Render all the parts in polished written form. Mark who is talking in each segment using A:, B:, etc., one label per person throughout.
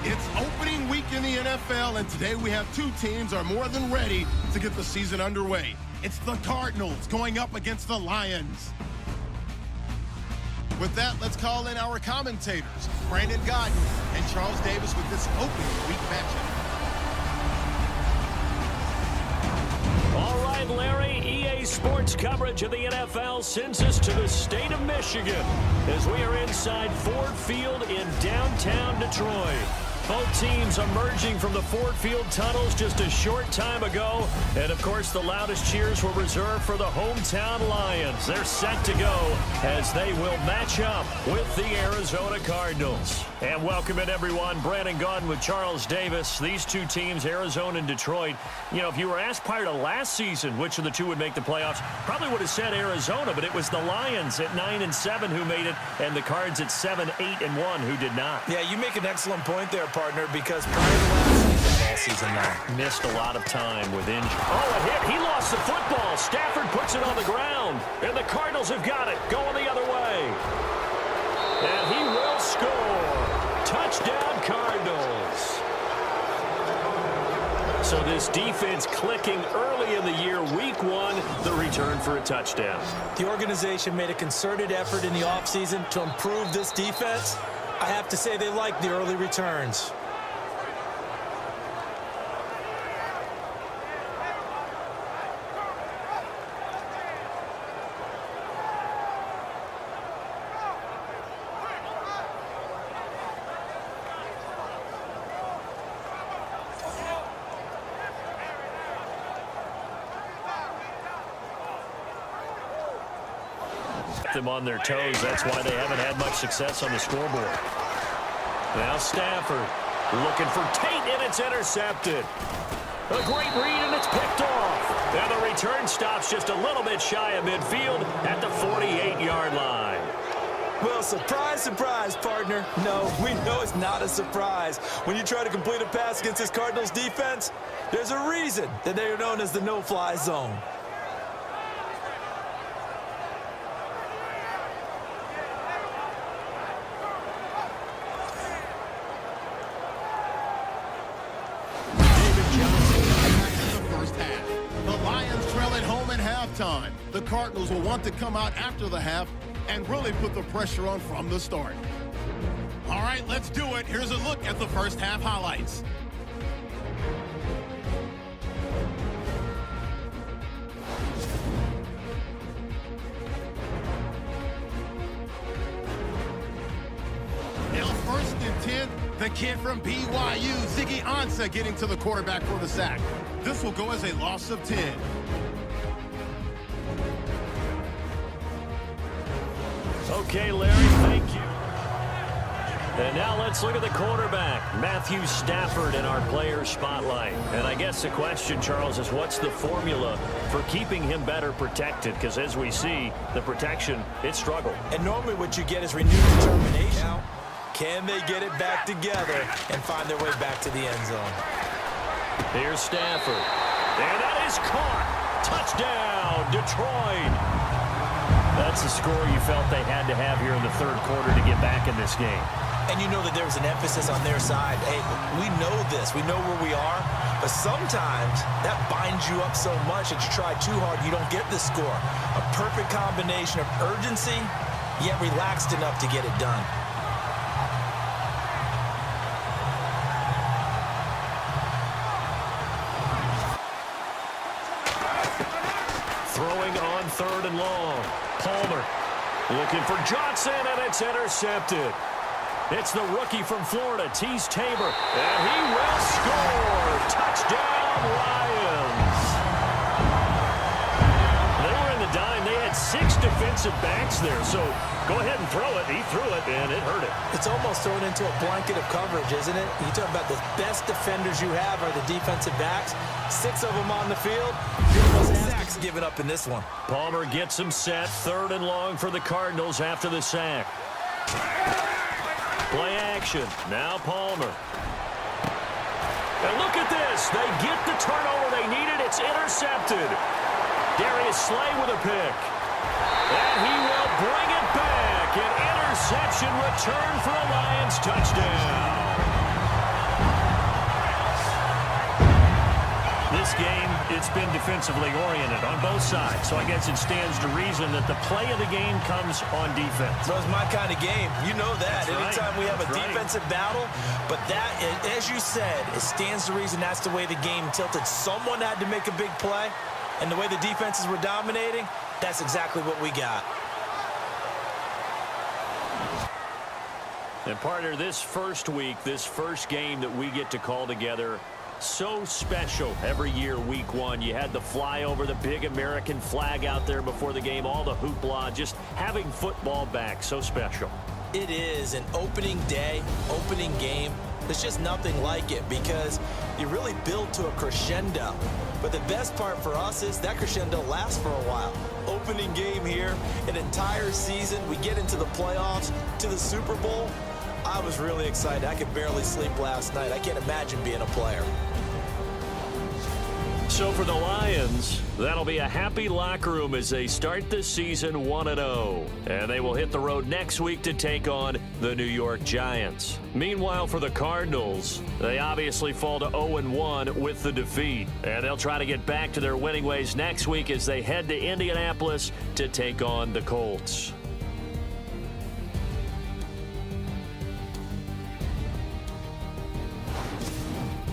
A: It's opening week in the NFL, and today we have two teams are more than ready to get the season underway. It's the Cardinals going up against the Lions. With that, let's call in our commentators, Brandon Godden and Charles Davis, with this opening week matchup.
B: All right, Larry, EA Sports coverage of the NFL sends us to the state of Michigan as we are inside Ford Field in downtown Detroit. Both teams emerging from the Ford Field tunnels just a short time ago. And, of course, the loudest cheers were reserved for the hometown Lions. They're set to go as they will match up with the Arizona Cardinals. And welcome in, everyone. Brandon Godden with Charles Davis. These two teams, Arizona and Detroit, you know, if you were asked prior to last season which of the two would make the playoffs, probably would have said Arizona, but it was the Lions at 9-7 who made it, and the Cards at 7-8-1 who did not.
C: Yeah, you make an excellent point there, partner, because prior to last season,
B: missed a lot of time with injury. Oh, a hit. He lost the football. Stafford puts it on the ground, and the Cardinals have got it going the other way. And he will score. Touchdown, Cardinals. So this defense clicking early in the year, week one, the return for a touchdown.
C: The organization made a concerted effort in the offseason to improve this defense. I have to say they like the early returns.
B: Them on their toes. That's why they haven't had much success on the scoreboard. Now Stafford looking for Tate, and it's intercepted. A great read, and it's picked off. And the return stops just a little bit shy of midfield at the 48-yard line.
C: Well, surprise, surprise, partner. No, we know it's not a surprise. When you try to complete a pass against this Cardinals defense, there's a reason that they are known as the no-fly zone.
A: Time. The Cardinals will want to come out after the half and really put the pressure on from the start. All right, let's do it. Here's a look at the first half highlights. Now first and 10, the kid from BYU, Ziggy Ansah, getting to the quarterback for the sack. This will go as a loss of 10.
B: Okay, Larry, thank you. And now let's look at the quarterback, Matthew Stafford, in our player spotlight. And I guess the question, Charles, is what's the formula for keeping him better protected? Because as we see, the protection, it struggled.
C: And normally what you get is renewed determination. Now, can they get it back together and find their way back to the end zone?
B: Here's Stafford. And that is caught. Touchdown, Detroit. That's the score you felt they had to have here in the third quarter to get back in this game.
C: And you know that there was an emphasis on their side. Hey, we know this. We know where we are. But sometimes that binds you up so much that you try too hard, you don't get the score. A perfect combination of urgency, yet relaxed enough to get it done.
B: Throwing on third and long. Palmer looking for Johnson, and it's intercepted. It's the rookie from Florida, Tease Tabor, and he will score. Touchdown, Lions. They were in the dime. They had 6 defensive backs there, so go ahead and throw it. He threw it, and it hurt it.
C: It's almost thrown into a blanket of coverage, isn't it? You talk about the best defenders you have are the defensive backs. 6 of them on the field. Sacks given up in this one.
B: Palmer gets him set. Third and long for the Cardinals after the sack. Play action. Now Palmer. And look at this. They get the turnover they needed. It's intercepted. Darius Slay with a pick. And he will bring it back. An interception return for a Lions touchdown. this game, it's been defensively oriented on both sides. So I guess it stands to reason that the play of the game comes on defense.
C: So it's my kind of game. You know that.
B: That's
C: Anytime
B: right.
C: we have a
B: That's
C: defensive battle, but that, as you said, it stands to reason that's the way the game tilted. Someone had to make a big play, and the way the defenses were dominating, that's exactly what we got.
B: And partner, this first week, this first game that we get to call together, so special every year, week one. You had the flyover, the big American flag out there before the game, all the hoopla, just having football back, so special.
C: It is an opening day, opening game. There's just nothing like it because you really build to a crescendo. But the best part for us is that crescendo lasts for a while. Opening game here, an entire season. We get into the playoffs, to the Super Bowl. I was really excited. I could barely sleep last night. I can't imagine being a player.
B: So for the Lions, that'll be a happy locker room as they start the season 1-0. And they will hit the road next week to take on the New York Giants. Meanwhile, for the Cardinals, they obviously fall to 0-1 with the defeat. And they'll try to get back to their winning ways next week as they head to Indianapolis to take on the Colts.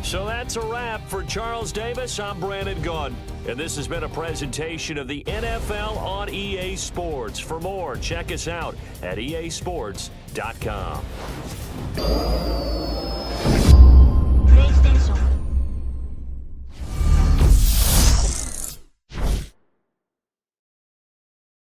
B: So that's a wrap. For Charles Davis, I'm Brandon Gaudin. And this has been a presentation of the NFL on EA Sports. For more, check us out at easports.com.